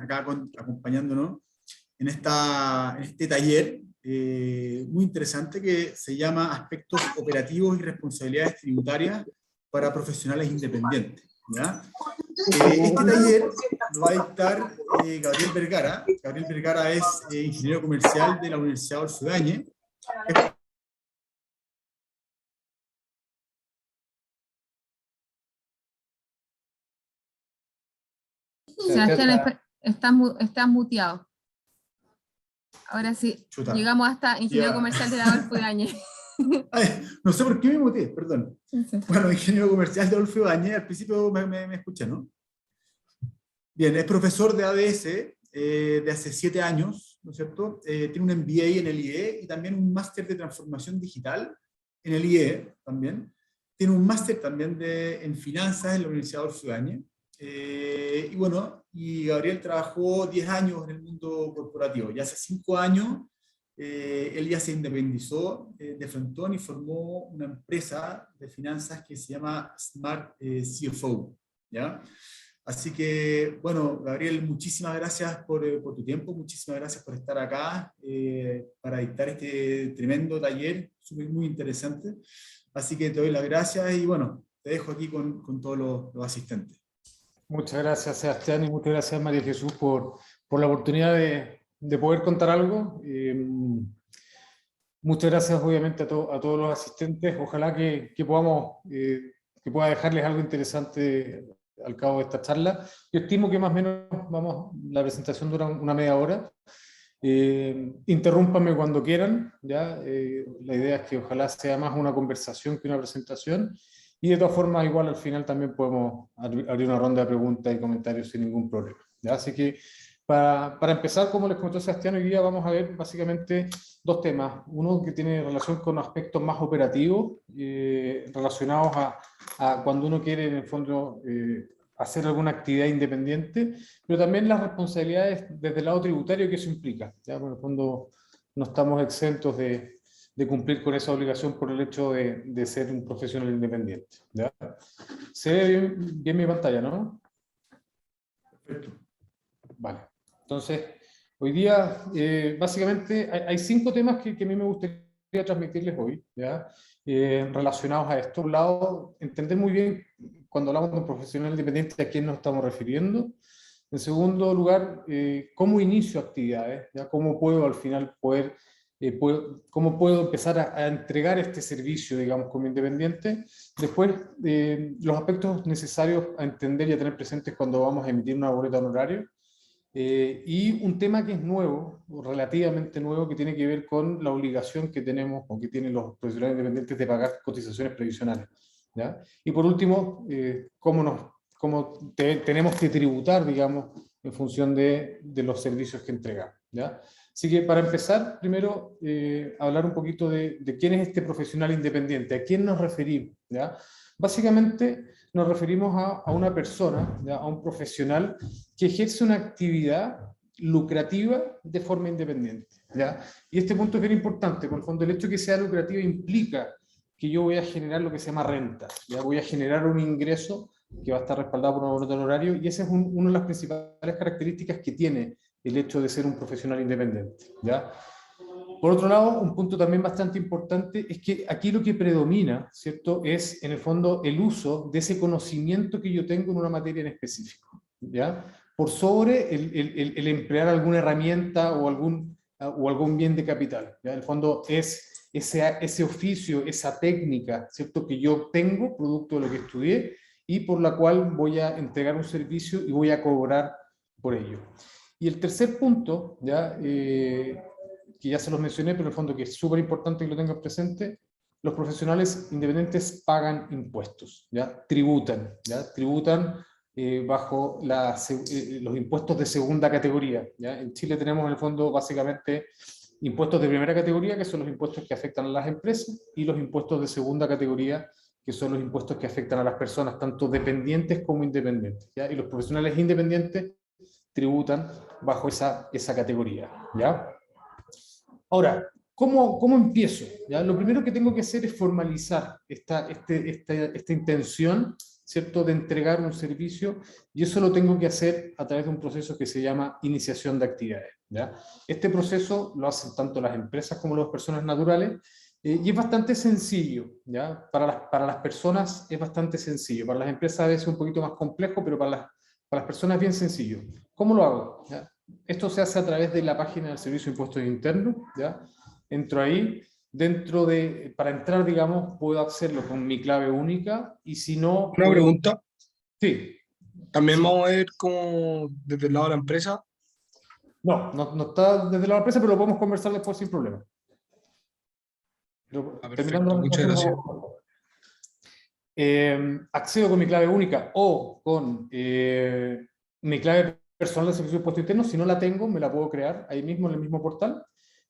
acá acompañándonos en este taller muy interesante que se llama Aspectos operativos y responsabilidades tributarias para profesionales independientes, ¿ya? Este taller lo va a dictar Gabriel Vergara. Gabriel Vergara es ingeniero comercial de la Universidad Adolfo Ibáñez. Sebastián, estás muteado. Ahora sí, Chuta. llegamos hasta ingeniero comercial de la Adolfo Ibáñez. Ay, no sé por qué me muteé, perdón. Bueno, ingeniero comercial de Adolfo Ibáñez, al principio me escuché, ¿no? Bien, es profesor de ADS de hace 7 años, ¿no es cierto? Tiene un MBA en el IE y también un máster de transformación digital en el IE también. Tiene un máster también en finanzas en la Universidad Adolfo Ibáñez. Y bueno, y Gabriel trabajó 10 años en el mundo corporativo. Ya hace 5 años él ya se independizó de Frontón y formó una empresa de finanzas que se llama Smart CFO, ¿ya? Así que, bueno, Gabriel, muchísimas gracias por tu tiempo, muchísimas gracias por estar acá para dictar este tremendo taller, muy interesante. Así que te doy las gracias y, bueno, te dejo aquí con todos los asistentes. Muchas gracias, Sebastián, y muchas gracias, María Jesús, por la oportunidad de poder contar algo. Muchas gracias, obviamente, a todos los asistentes. Ojalá que podamos, que pueda dejarles algo interesante al cabo de esta charla. Yo estimo que más o menos la presentación dura una media hora. Interrúmpanme cuando quieran, ¿ya? La idea es que ojalá sea más una conversación que una presentación. Y de todas formas, igual al final también podemos abrir una ronda de preguntas y comentarios sin ningún problema, ¿ya? Así que para empezar, como les comentó Sebastián, hoy día vamos a ver básicamente dos temas. Uno que tiene relación con aspectos más operativos, relacionados a cuando uno quiere, en el fondo, hacer alguna actividad independiente, pero también las responsabilidades desde el lado tributario que eso implica, ¿ya? Por el fondo no estamos exentos de cumplir con esa obligación por el hecho de ser un profesional independiente, ¿ya? Se ve bien mi pantalla, ¿no? Perfecto. Vale. Entonces, hoy día, básicamente, hay 5 temas que a mí me gustaría transmitirles hoy, ¿ya? Relacionados a esto. Por un lado, entender muy bien, cuando hablamos de un profesional independiente, a quién nos estamos refiriendo. En segundo lugar, cómo inicio actividades, ¿ya? Cómo puedo al final cómo puedo empezar a entregar este servicio, digamos, como independiente. Después, los aspectos necesarios a entender y a tener presentes cuando vamos a emitir una boleta de honorario. Y un tema que es nuevo, o relativamente nuevo, que tiene que ver con la obligación que tenemos, o que tienen los profesionales independientes de pagar cotizaciones previsionales, ¿ya? Y por último, cómo tenemos que tributar, digamos, en función de los servicios que entregamos, ¿ya? Así que para empezar, primero, hablar un poquito de quién es este profesional independiente, a quién nos referimos, ¿ya? Básicamente nos referimos a una persona, ¿ya? A un profesional que ejerce una actividad lucrativa de forma independiente, ¿ya? Y este punto es bien importante, porque en el fondo el hecho de que sea lucrativa implica que yo voy a generar lo que se llama renta, ¿ya? Voy a generar un ingreso que va a estar respaldado por un boleto de honorario, y esa es una de las principales características que tiene el hecho de ser un profesional independiente, ¿ya? Por otro lado, un punto también bastante importante es que aquí lo que predomina, ¿cierto?, es en el fondo el uso de ese conocimiento que yo tengo en una materia en específico, ¿ya? Por sobre el emplear alguna herramienta o algún bien de capital, ¿ya? En el fondo es ese oficio, esa técnica, ¿cierto?, que yo tengo, producto de lo que estudié, y por la cual voy a entregar un servicio y voy a cobrar por ello. Y el tercer punto, ¿ya? Que ya se los mencioné, pero en el fondo que es súper importante que lo tengan presente: los profesionales independientes pagan impuestos, ¿ya? Tributan, ¿ya? Tributan bajo los impuestos de segunda categoría, ¿ya? En Chile tenemos en el fondo básicamente impuestos de primera categoría, que son los impuestos que afectan a las empresas, y los impuestos de segunda categoría, que son los impuestos que afectan a las personas, tanto dependientes como independientes, ¿ya? Y los profesionales independientes tributan bajo esa categoría, ¿ya? Ahora, ¿cómo empiezo? ¿Ya? Lo primero que tengo que hacer es formalizar esta intención ¿cierto?, de entregar un servicio, y eso lo tengo que hacer a través de un proceso que se llama iniciación de actividades, ¿ya? Este proceso lo hacen tanto las empresas como las personas naturales, y es bastante sencillo, ¿ya? Para las personas es bastante sencillo, para las empresas a veces un poquito más complejo, pero para las personas es bien sencillo. ¿Cómo lo hago? ¿Ya? Esto se hace a través de la página del Servicio de Impuestos Internos, ¿ya? Entro ahí, para entrar, digamos, puedo hacerlo con mi clave única, y si no, Una pregunta, sí, también sí. vamos a ver como desde el lado de la empresa. No está desde la empresa, pero lo podemos conversar después sin problema. Terminando Perfecto, la muchas presentación, gracias. accedo con mi clave única o con mi clave personal de servicio de impuesto interno. Si no la tengo, me la puedo crear ahí mismo en el mismo portal.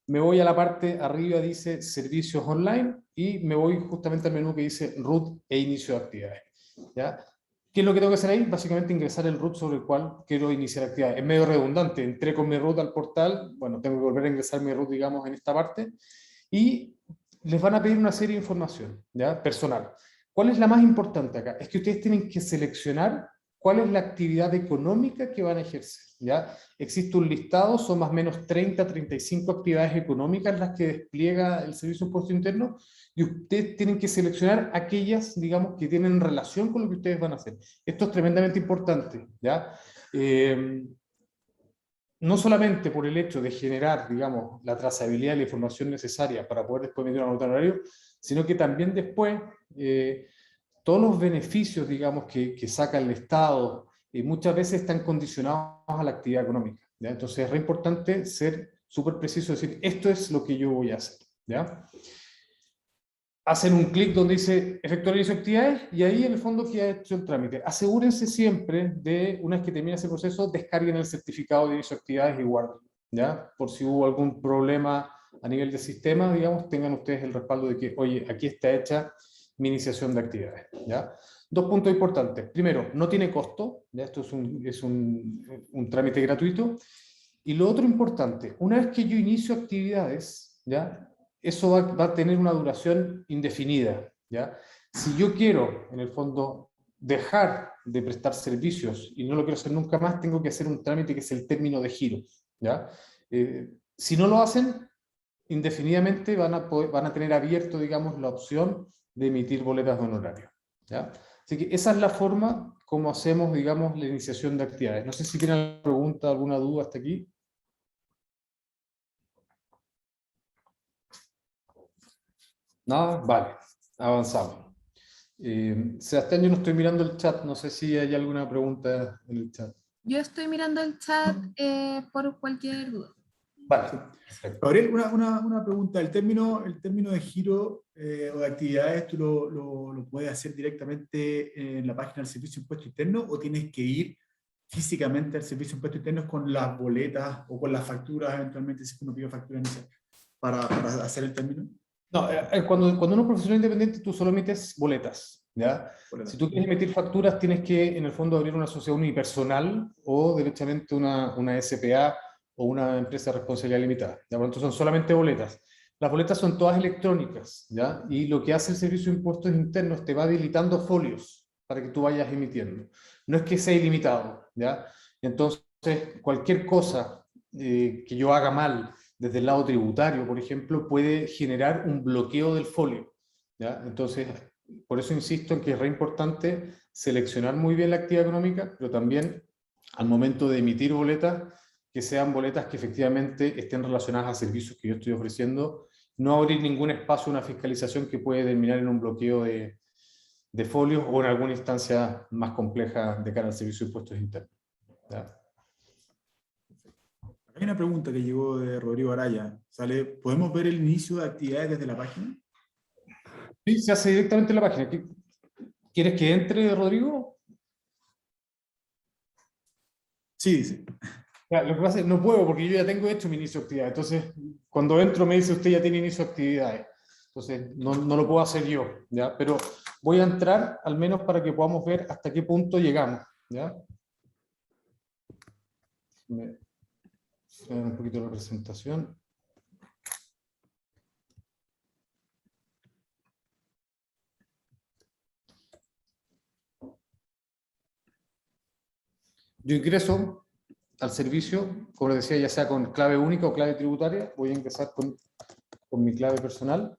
Me voy a la parte arriba, dice servicios online, y me voy justamente al menú que dice root e inicio de actividades, ¿ya? ¿Qué es lo que tengo que hacer ahí? Básicamente ingresar el root sobre el cual quiero iniciar actividades. Es medio redundante, entré con mi root al portal, bueno, tengo que volver a ingresar mi root, digamos, en esta parte, y les van a pedir una serie de información, ¿ya? Personal. ¿Cuál es la más importante acá? Es que ustedes tienen que seleccionar cuál es la actividad económica que van a ejercer, ¿ya? Existe un listado, son más o menos 30, 35 actividades económicas las que despliega el Servicio de Impuesto Interno, y ustedes tienen que seleccionar aquellas, digamos, que tienen relación con lo que ustedes van a hacer. Esto es tremendamente importante, ¿ya? No solamente por el hecho de generar, digamos, la trazabilidad de la información necesaria para poder después emitir una nota de honorario, sino que también después todos los beneficios, digamos, que saca el Estado, muchas veces están condicionados a la actividad económica, ¿ya? Entonces es re importante ser súper preciso, decir, esto es lo que yo voy a hacer, ¿ya? Hacen un clic donde dice efectuar inicio de actividades, y ahí en el fondo queda hecho el trámite. Asegúrense siempre de, una vez que termine ese proceso, descarguen el certificado de inicio de actividades y guarden, ¿ya? Por si hubo algún problema a nivel de sistema, digamos, tengan ustedes el respaldo de que, oye, aquí está hecha mi iniciación de actividades, ¿ya? Dos puntos importantes. Primero, no tiene costo, ¿ya? Esto es un trámite gratuito. Y lo otro importante, una vez que yo inicio actividades, ¿ya? Eso va a tener una duración indefinida, ¿ya? Si yo quiero, en el fondo, dejar de prestar servicios y no lo quiero hacer nunca más, tengo que hacer un trámite que es el término de giro, ¿ya? Si no lo hacen, indefinidamente van a tener abierto, digamos, la opción de emitir boletas de honorario, ¿ya? Así que esa es la forma como hacemos, digamos, la iniciación de actividades. No sé si tienen alguna pregunta, alguna duda hasta aquí. Nada, vale, avanzamos. Sebastián, yo no estoy mirando el chat, no sé si hay alguna pregunta en el chat. Yo estoy mirando el chat por cualquier duda. Vale, Sí. perfecto. Gabriel, una pregunta. El término de giro o de actividades, ¿tú lo puedes hacer directamente en la página del Servicio de Impuesto Interno, o tienes que ir físicamente al Servicio de Impuestos Internos con las boletas o con las facturas, eventualmente, si uno pide factura inicial, para hacer el término? No, cuando uno es profesional independiente, tú solo emites boletas, ¿ya? Si Boletas. tú quieres emitir facturas, tienes que, en el fondo, abrir una sociedad unipersonal o, derechamente, una SPA o una empresa de responsabilidad limitada, ¿ya? Por lo tanto, son solamente boletas. Las boletas son todas electrónicas, ¿ya? Y lo que hace el Servicio de Impuestos Internos, te va habilitando folios para que tú vayas emitiendo. No es que sea ilimitado, ¿ya? Entonces, cualquier cosa que yo haga mal desde el lado tributario, por ejemplo, puede generar un bloqueo del folio, ¿ya? Entonces, por eso insisto en que es re importante seleccionar muy bien la actividad económica, pero también, al momento de emitir boletas, que sean boletas que efectivamente estén relacionadas a servicios que yo estoy ofreciendo, no abrir ningún espacio a una fiscalización que puede terminar en un bloqueo de folios o en alguna instancia más compleja de cara al Servicio de Impuestos Internos, ¿ya? Hay una pregunta que llegó de Rodrigo Araya. Sale, ¿podemos ver el inicio de actividades desde la página? Sí, se hace directamente en la página. ¿Quieres que entre, Rodrigo? Sí, sí. Ya, lo que pasa es que no puedo porque yo ya tengo hecho mi inicio de actividad. Entonces, cuando entro me dice usted ya tiene inicio de actividades. Entonces, no lo puedo hacer yo, ¿ya? Pero voy a entrar al menos para que podamos ver hasta qué punto llegamos, ¿ya? Me voy a dar un poquito la presentación. yo ingreso al servicio, como les decía, ya sea con clave única o clave tributaria. Voy a ingresar con mi clave personal.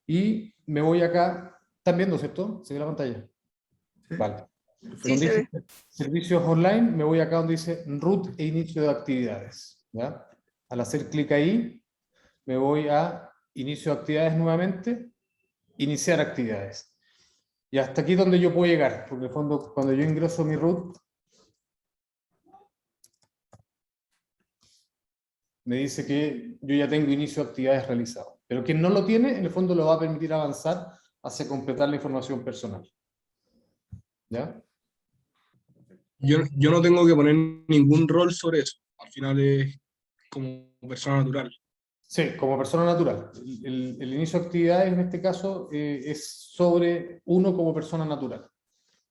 Y me voy acá. ¿Están viendo, cierto? ¿Se ve la pantalla? Sí. Vale. Sí, Donde se dice servicios online, me voy acá donde dice root e inicio de actividades. ¿Ya? Al hacer clic ahí, me voy a inicio de actividades nuevamente, iniciar actividades. Y hasta aquí es donde yo puedo llegar, porque en el fondo, cuando yo ingreso mi root, me dice que yo ya tengo inicio de actividades realizado. Pero quien no lo tiene, en el fondo lo va a permitir avanzar hacia completar la información personal. ¿Ya? Yo no tengo que poner ningún rol sobre eso. Al final es como persona natural. Sí, como persona natural. El inicio de actividades en este caso es sobre uno como persona natural.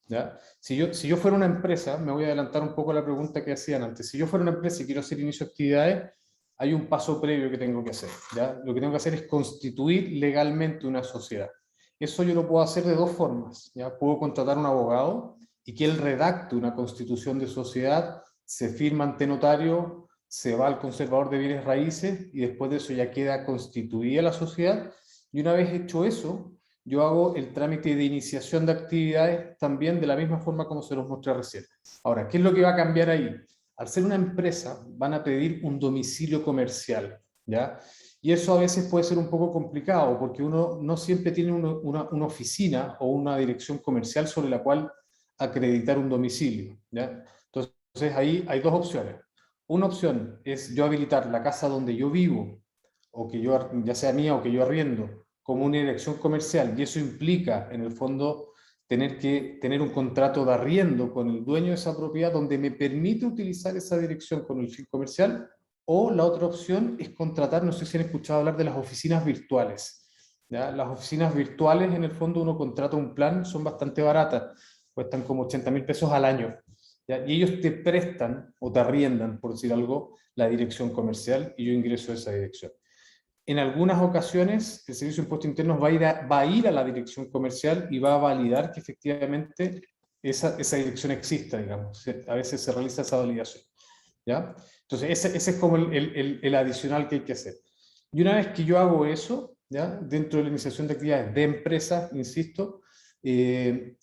¿Ya? Si yo fuera una empresa, me voy a adelantar un poco a la pregunta que hacían antes. Si yo fuera una empresa y quiero hacer inicio de actividades, hay un paso previo que tengo que hacer. ¿Ya? Lo que tengo que hacer es constituir legalmente una sociedad. Eso yo lo puedo hacer de dos formas. ¿Ya? Puedo contratar a un abogado y que él redacte una constitución de sociedad, se firma ante notario, se va al conservador de bienes raíces y después de eso ya queda constituida la sociedad. Y una vez hecho eso, yo hago el trámite de iniciación de actividades también de la misma forma como se los mostré recién. Ahora, ¿qué es lo que va a cambiar ahí? Al ser una empresa, van a pedir un domicilio comercial, ¿ya? Y eso a veces puede ser un poco complicado, porque uno no siempre tiene una oficina o una dirección comercial sobre la cual acreditar un domicilio, ¿ya? Entonces ahí hay dos opciones. Una opción es yo habilitar la casa donde yo vivo, o que yo, ya sea mía o que yo arriendo, como una dirección comercial, y eso implica, en el fondo, tener que tener un contrato de arriendo con el dueño de esa propiedad donde me permite utilizar esa dirección con el fin comercial, o la otra opción es contratar, no sé si han escuchado hablar de las oficinas virtuales. ¿Ya? Las oficinas virtuales, en el fondo, uno contrata un plan, son bastante baratas, cuestan como 80.000 pesos al año. ¿Ya? Y ellos te prestan o te arriendan, por decir algo, la dirección comercial y yo ingreso a esa dirección. En algunas ocasiones, el Servicio de Impuestos Internos va a ir a la dirección comercial y va a validar que efectivamente esa dirección exista, digamos. A veces se realiza esa validación. ¿Ya? Entonces, ese es como el adicional que hay que hacer. Y una vez que yo hago eso, ¿ya? Dentro de la iniciación de actividades de empresas, insisto,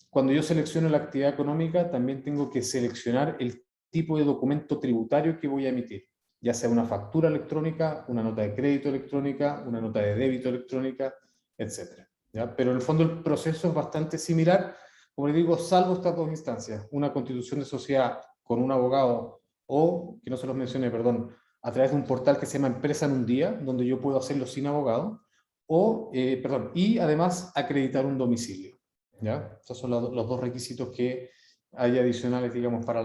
cuando yo selecciono la actividad económica, también tengo que seleccionar el tipo de documento tributario que voy a emitir, ya sea una factura electrónica, una nota de crédito electrónica, una nota de débito electrónica, etc. ¿Ya? Pero en el fondo el proceso es bastante similar, como les digo, salvo estas dos instancias, una constitución de sociedad con un abogado o, que no se los mencioné, perdón, a través de un portal que se llama Empresa en un Día, donde yo puedo hacerlo sin abogado, o, y además acreditar un domicilio. ¿Ya? Esos son los dos requisitos que hay adicionales, digamos, para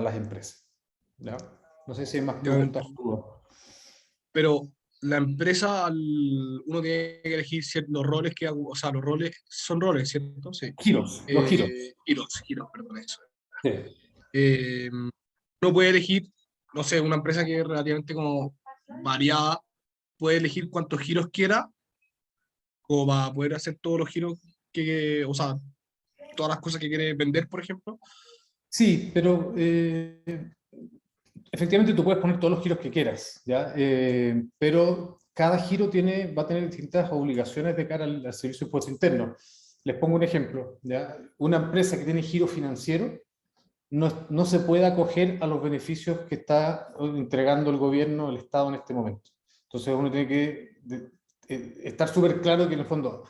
las empresas. ¿Ya? No sé si hay más preguntas. Pero la empresa, uno tiene que elegir los roles que hago, o sea, los roles son roles, ¿cierto? Sí. Giros, los giros. Giros, perdón, eso. Sí. Uno puede elegir, no sé, una empresa que es relativamente como variada, puede elegir cuántos giros quiera, como para poder hacer todos los giros o sea, todas las cosas que quiere vender, por ejemplo. Sí, pero efectivamente tú puedes poner todos los giros que quieras, ¿ya? Pero cada giro va a tener distintas obligaciones de cara al Servicio de Impuestos Internos. Les pongo un ejemplo, ¿ya? Una empresa que tiene giro financiero no se puede acoger a los beneficios que está entregando el gobierno, el Estado en este momento. Entonces uno tiene que estar súper claro que en el fondo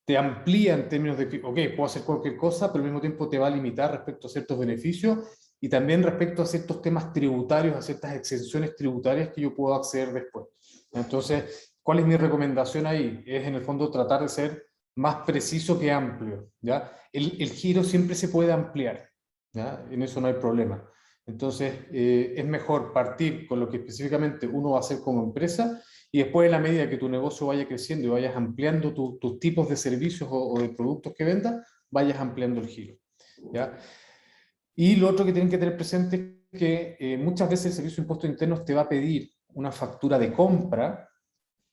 te amplía en términos de que, ok, puedo hacer cualquier cosa, pero al mismo tiempo te va a limitar respecto a ciertos beneficios y también respecto a ciertos temas tributarios, a ciertas exenciones tributarias que yo puedo acceder después. Entonces, ¿cuál es mi recomendación ahí? Es en el fondo tratar de ser más preciso que amplio, ¿ya? El giro siempre se puede ampliar, ¿ya? En eso no hay problema. Entonces, es mejor partir con lo que específicamente uno va a hacer como empresa y después, en la medida que tu negocio vaya creciendo y vayas ampliando tus tipos de servicios o de productos que vendas, vayas ampliando el giro, ¿ya? Y lo otro que tienen que tener presente es que muchas veces el Servicio de Impuestos Internos te va a pedir una factura de compra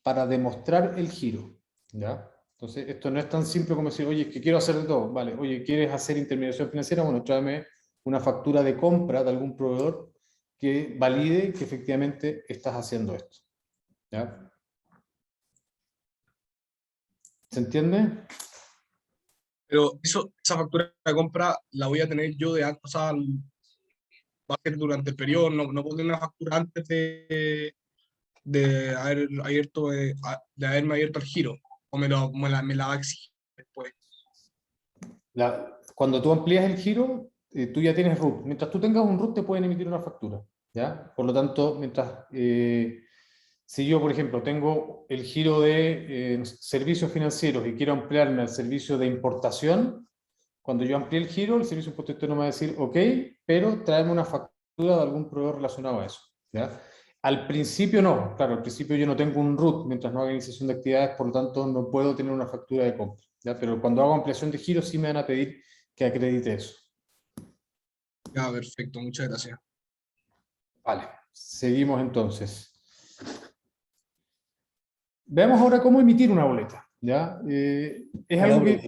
para demostrar el giro, ¿ya? Entonces, esto no es tan simple como decir, oye, es que quiero hacer de todo, vale, oye, ¿quieres hacer intermediación financiera? Bueno, tráeme una factura de compra de algún proveedor que valide que efectivamente estás haciendo esto. ¿Ya? ¿Se entiende? Pero esa factura de compra la voy a tener yo de antes, o sea, va a ser durante el periodo, no puedo tener una factura antes de haber abierto, de haberme abierto el giro, o me la va a exigir después. Cuando tú amplías el giro, tú ya tienes RUT. Mientras tú tengas un RUT, te pueden emitir una factura. ¿Ya? Por lo tanto, si yo, por ejemplo, tengo el giro de servicios financieros y quiero ampliarme al servicio de importación, cuando yo amplíe el giro, el servicio de impuesto interno me va a decir, ok, pero tráeme una factura de algún proveedor relacionado a eso. ¿Ya? Al principio no, claro, al principio yo no tengo un RUT mientras no haga iniciación de actividades, por lo tanto no puedo tener una factura de compra. ¿Ya? Pero cuando hago ampliación de giro sí me van a pedir que acredite eso. Ya, perfecto, muchas gracias. Vale, seguimos entonces. Veamos ahora cómo emitir una boleta. ¿Ya? Es algo que...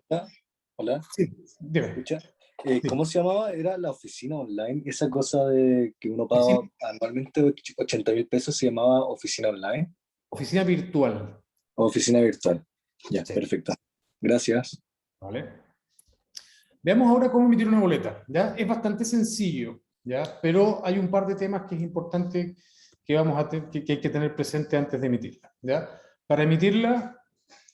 Hola, Sí, dime. escucha. Sí. ¿Cómo se llamaba? Era la oficina online, esa cosa de que uno paga Sí. anualmente 80.000 pesos, se llamaba oficina online Oficina virtual. o oficina virtual. Ya, Sí. perfecto. Gracias. ¿Vale? Veamos ahora cómo emitir una boleta. ¿Ya? Es bastante sencillo, ¿ya? Pero hay un par de temas que es importante que, que hay que tener presente antes de emitirla. ¿Ya? Para emitirla,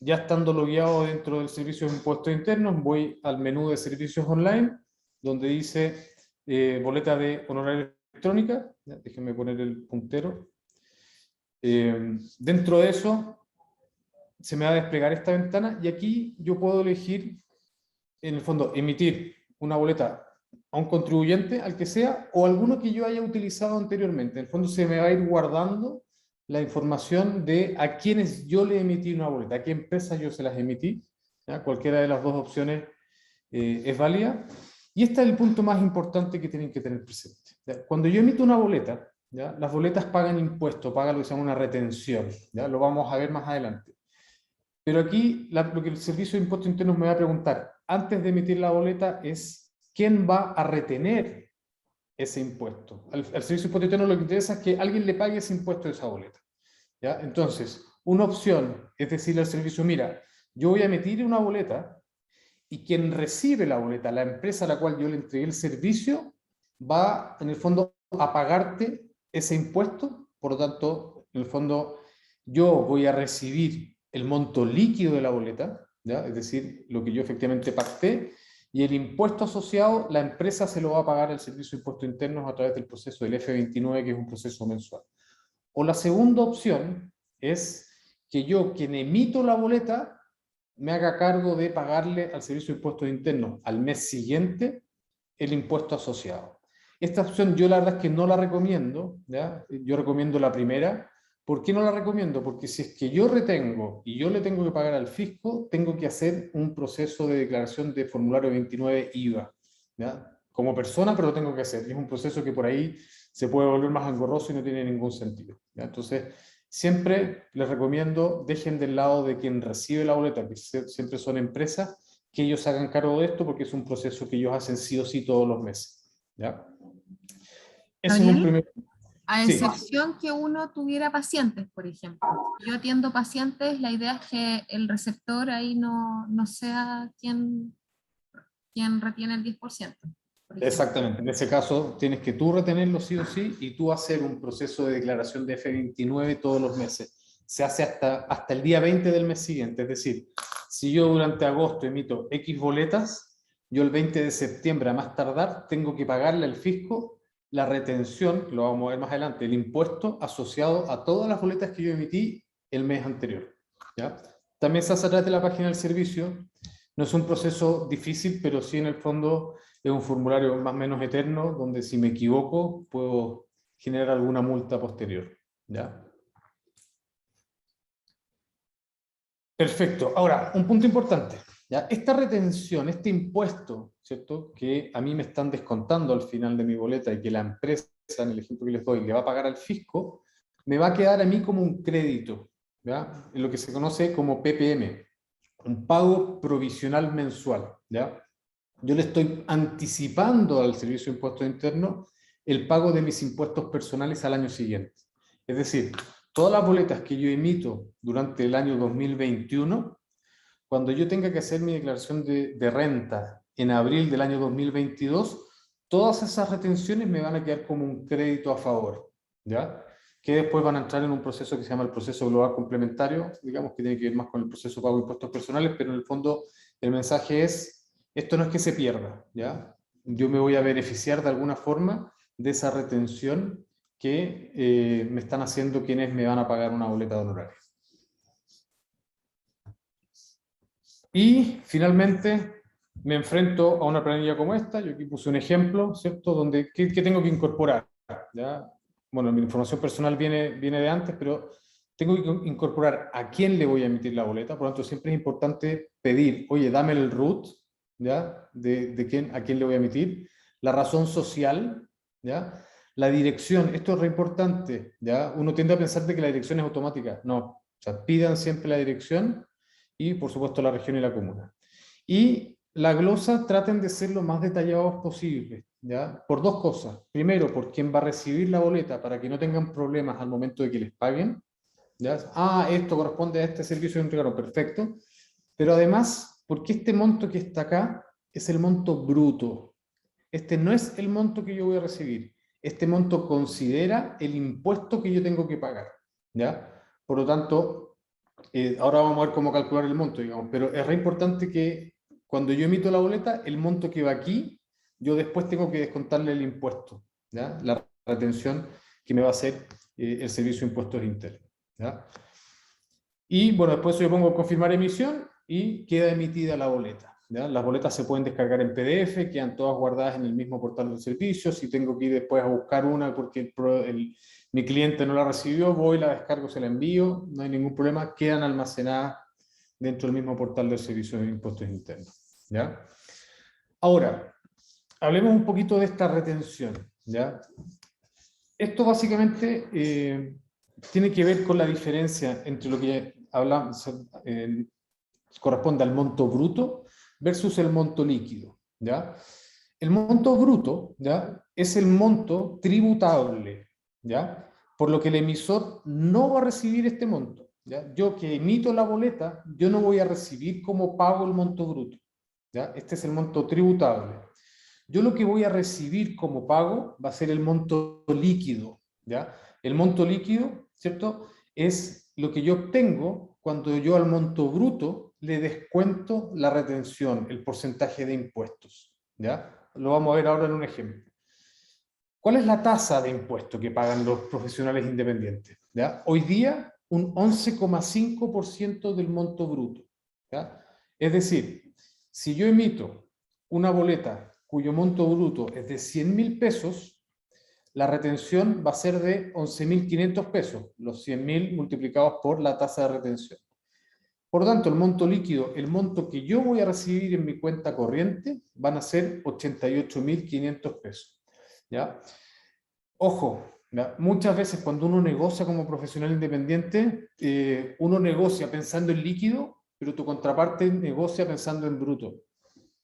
ya estando logueado dentro del servicio de impuestos internos, voy al menú de servicios online, donde dice boleta de honorario electrónica. ¿Ya? Déjenme poner el puntero. Dentro de eso, se me va a desplegar esta ventana y aquí yo puedo elegir, en el fondo, emitir una boleta a un contribuyente, al que sea, o alguno que yo haya utilizado anteriormente. En el fondo se me va a ir guardando la información de a quienes yo le emití una boleta, a qué empresa yo se las emití. ¿Ya? Cualquiera de las dos opciones es válida. Y este es el punto más importante que tienen que tener presente. ¿Ya? Cuando yo emito una boleta, ¿ya? Las boletas pagan impuesto, pagan lo que se llama una retención. ¿Ya? Lo vamos a ver más adelante. Pero aquí lo que el Servicio de Impuestos Internos me va a preguntar antes de emitir la boleta es quién va a retener ese impuesto. Al Servicio de Impuestos Internos lo que interesa es que alguien le pague ese impuesto de esa boleta. ¿Ya? Entonces, una opción es decirle al servicio, mira, yo voy a emitir una boleta y quien recibe la boleta, la empresa a la cual yo le entregué el servicio, va en el fondo a pagarte ese impuesto. Por lo tanto, en el fondo, yo voy a recibir el monto líquido de la boleta, ¿ya? Es decir, lo que yo efectivamente pacté, y el impuesto asociado, la empresa se lo va a pagar al Servicio de Impuestos Internos a través del proceso del F29, que es un proceso mensual. O la segunda opción es que yo, quien emito la boleta, me haga cargo de pagarle al Servicio de Impuestos Internos al mes siguiente el impuesto asociado. Esta opción yo la verdad es que no la recomiendo, ¿ya? Yo recomiendo la primera. ¿Por qué no la recomiendo? Porque si es que yo retengo y yo le tengo que pagar al fisco, tengo que hacer un proceso de declaración de formulario 29 IVA, ¿ya? Como persona, pero lo tengo que hacer. Y es un proceso que por ahí se puede volver más engorroso y no tiene ningún sentido, ¿ya? Entonces, siempre les recomiendo, dejen del lado de quien recibe la boleta, que siempre son empresas, que ellos se hagan cargo de esto porque es un proceso que ellos hacen sí o sí todos los meses, ¿ya? Eso es un primer... A Sí. excepción que uno tuviera pacientes, por ejemplo. Si yo atiendo pacientes, la idea es que el receptor ahí no sea quien retiene el 10%. Por Exactamente, en ese caso tienes que tú retenerlo sí o sí y tú hacer un proceso de declaración de F29 todos los meses. Se hace hasta el día 20 del mes siguiente, es decir, si yo durante agosto emito X boletas, yo el 20 de septiembre a más tardar tengo que pagarle al fisco la retención, lo vamos a ver más adelante, el impuesto asociado a todas las boletas que yo emití el mes anterior, ¿ya? También se hace a través de la página del servicio. No es un proceso difícil, pero sí en el fondo es un formulario más o menos eterno, donde si me equivoco puedo generar alguna multa posterior, ¿ya? Perfecto. Ahora, un punto importante, ¿ya? Esta retención, este impuesto, ¿cierto?, que a mí me están descontando al final de mi boleta y que la empresa, en el ejemplo que les doy, le va a pagar al fisco, me va a quedar a mí como un crédito, ¿ya? En lo que se conoce como PPM, un pago provisional mensual, ¿ya? yo le estoy anticipando al Servicio de Impuestos Internos el pago de mis impuestos personales al año siguiente. Es decir, todas las boletas que yo emito durante el año 2021, cuando yo tenga que hacer mi declaración de renta en abril del año 2022, todas esas retenciones me van a quedar como un crédito a favor, ¿ya? Que después van a entrar en un proceso que se llama el proceso global complementario, digamos que tiene que ver más con el proceso de pago de impuestos personales, pero en el fondo el mensaje es, esto no es que se pierda, ¿ya? Yo me voy a beneficiar de alguna forma de esa retención que me están haciendo quienes me van a pagar una boleta de honorarios. Y finalmente me enfrento a una planilla como esta. Yo aquí puse un ejemplo, ¿cierto? Donde, ¿qué tengo que incorporar? ¿Ya? Bueno, mi información personal viene de antes, pero tengo que incorporar a quién le voy a emitir la boleta. Por lo tanto, siempre es importante pedir, oye, dame el root, ¿ya? A quién le voy a emitir. La razón social, ¿ya? La dirección, esto es re importante, ¿ya? Uno tiende a pensar de que la dirección es automática. No, o sea, pidan siempre la dirección y, por supuesto, la región y la comuna. Y la glosa traten de ser lo más detallados posible, ¿ya? Por dos cosas. Primero, por quien va a recibir la boleta, para que no tengan problemas al momento de que les paguen, ¿ya? Ah, esto corresponde a este servicio de entregaron, perfecto. Pero además, porque este monto que está acá es el monto bruto. Este no es el monto que yo voy a recibir. Este monto considera el impuesto que yo tengo que pagar, ¿ya? Por lo tanto, ahora vamos a ver cómo calcular el monto, digamos, pero es re importante que cuando yo emito la boleta, el monto que va aquí, yo después tengo que descontarle el impuesto, ¿ya? La retención que me va a hacer el Servicio de Impuestos Internos, ¿ya? Y bueno, después yo pongo confirmar emisión y queda emitida la boleta, ¿ya? Las boletas se pueden descargar en PDF, quedan todas guardadas en el mismo portal del servicio. Si tengo que ir después a buscar una porque mi cliente no la recibió, voy, la descargo, se la envío, no hay ningún problema, quedan almacenadas dentro del mismo portal del Servicio de Impuestos Internos, ¿ya? Ahora, hablemos un poquito de esta retención, ¿ya? Esto básicamente tiene que ver con la diferencia entre lo que hablamos, corresponde al monto bruto versus el monto líquido, ¿ya? El monto bruto, ¿ya? Es el monto tributable, ¿ya? Por lo que el emisor no va a recibir este monto, ¿ya? Yo que emito la boleta, yo no voy a recibir como pago el monto bruto, ¿ya? Este es el monto tributable. Yo lo que voy a recibir como pago va a ser el monto líquido, ¿ya? El monto líquido, ¿cierto? Es lo que yo obtengo cuando yo al monto bruto le descuento la retención, el porcentaje de impuestos, ¿ya? Lo vamos a ver ahora en un ejemplo. ¿Cuál es la tasa de impuesto que pagan los profesionales independientes? ¿Ya? Hoy día, un 11,5% del monto bruto, ¿ya? Es decir, si yo emito una boleta cuyo monto bruto es de 100.000 pesos, la retención va a ser de 11.500 pesos, los 100.000 multiplicados por la tasa de retención. Por lo tanto, el monto líquido, el monto que yo voy a recibir en mi cuenta corriente, van a ser 88.500 pesos, ¿ya? Ojo, ¿ya? Muchas veces cuando uno negocia como profesional independiente, uno negocia pensando en líquido, pero tu contraparte negocia pensando en bruto,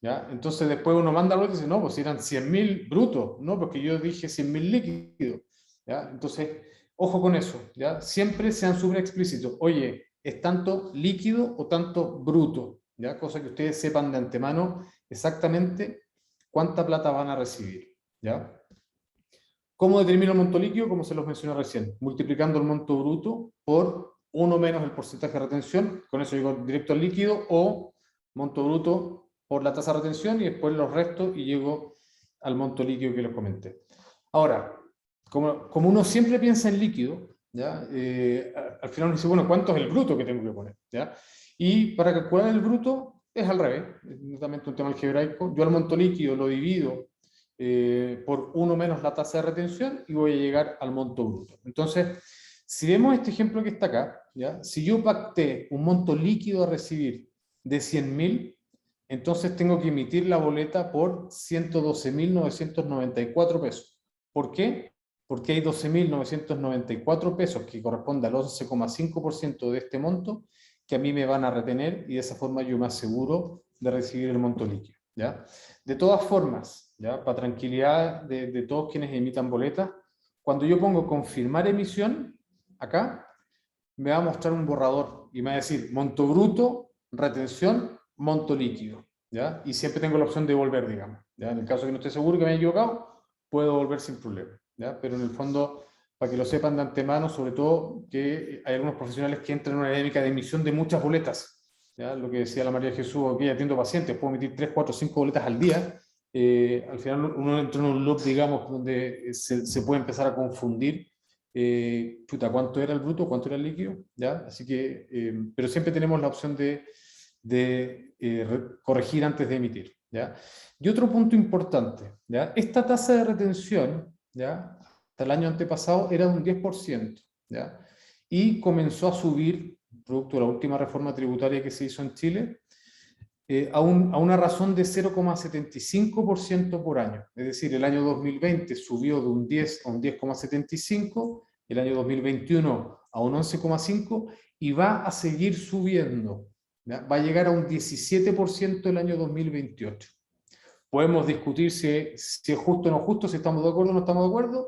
¿ya? Entonces después uno manda algo y dice, no, pues eran 100.000 brutos, ¿no? Porque yo dije 100.000 líquidos, ¿ya? Entonces, ojo con eso, ¿ya? Siempre sean súper explícitos. Oye, ¿es tanto líquido o tanto bruto? ¿Ya? Cosa que ustedes sepan de antemano exactamente cuánta plata van a recibir, ¿ya? ¿Cómo determino el monto líquido? Como se los mencioné recién, multiplicando el monto bruto por 1 menos el porcentaje de retención, con eso llego directo al líquido, o monto bruto por la tasa de retención y después los restos y llego al monto líquido que les comenté. Ahora, como uno siempre piensa en líquido, ¿ya? Al final uno dice, bueno, ¿cuánto es el bruto que tengo que poner? ¿Ya? Y para calcular el bruto es al revés, es netamente un tema algebraico. Yo al monto líquido lo divido por 1 menos la tasa de retención y voy a llegar al monto bruto. Entonces, si vemos este ejemplo que está acá, ¿ya? Si yo pacté un monto líquido a recibir de 100.000, entonces tengo que emitir la boleta por 112.994 pesos. ¿Por qué? Porque hay 12.994 pesos que corresponde al 11,5% de este monto que a mí me van a retener y de esa forma yo me aseguro de recibir el monto líquido, ¿ya? De todas formas, ¿ya? Para tranquilidad de todos quienes emitan boletas, cuando yo pongo confirmar emisión, acá, me va a mostrar un borrador y me va a decir monto bruto, retención, monto líquido, ¿ya? Y siempre tengo la opción de volver, digamos, ¿ya? En el caso de que no esté seguro que me haya equivocado, puedo volver sin problema, ¿ya? Pero en el fondo, para que lo sepan de antemano, sobre todo que hay algunos profesionales que entran en una dinámica de emisión de muchas boletas, ¿ya? Lo que decía la María Jesús, que atiendo pacientes, puedo emitir 3, 4, 5 boletas al día. Al final uno entra en un loop, digamos, donde se puede empezar a confundir cuánto era el bruto, cuánto era el líquido, ¿ya? Así que, pero siempre tenemos la opción de corregir antes de emitir, ¿ya? Y otro punto importante, ¿ya? Esta tasa de retención, ¿ya? Hasta el año antepasado era de un 10%, ¿ya? Y comenzó a subir, producto de la última reforma tributaria que se hizo en Chile, a una razón de 0,75% por año. Es decir, el año 2020 subió de un 10 a un 10,75, el año 2021 a un 11,5 y va a seguir subiendo, ¿ya? Va a llegar a un 17% el año 2028. Podemos discutir si es justo o no justo, si estamos de acuerdo o no estamos de acuerdo,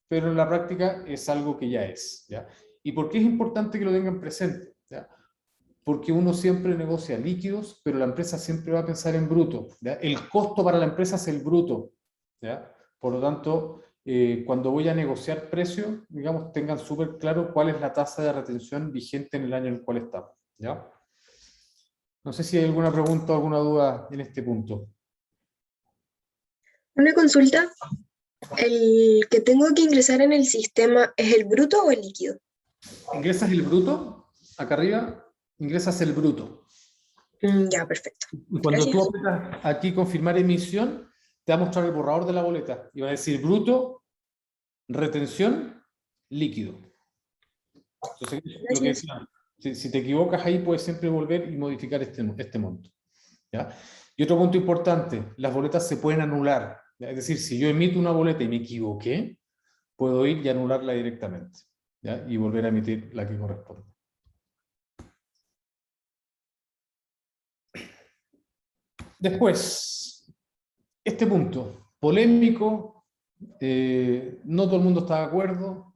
pero en la práctica es algo que ya es, ¿ya? ¿Y por qué es importante que lo tengan presente? ¿Ya? Porque uno siempre negocia líquidos, pero la empresa siempre va a pensar en bruto, ¿ya? El costo para la empresa es el bruto, ¿ya? Por lo tanto, cuando voy a negociar precio, digamos, tengan súper claro cuál es la tasa de retención vigente en el año en el cual estamos, ¿ya? No sé si hay alguna pregunta o alguna duda en este punto. Una consulta, ¿el que tengo que ingresar en el sistema es el bruto o el líquido? ¿Ingresas el bruto? Acá arriba, ingresas el bruto. Ya, perfecto. Y cuando Gracias. tú apretas aquí confirmar emisión, te va a mostrar el borrador de la boleta y va a decir bruto, retención, líquido. Entonces, lo que decía, si te equivocas ahí, puedes siempre volver y modificar este monto, ¿ya? Y otro punto importante, las boletas se pueden anular, ¿ya? Es decir, si yo emito una boleta y me equivoqué, puedo ir y anularla directamente, ¿ya? Y volver a emitir la que corresponde. Después, este punto, polémico, no todo el mundo está de acuerdo,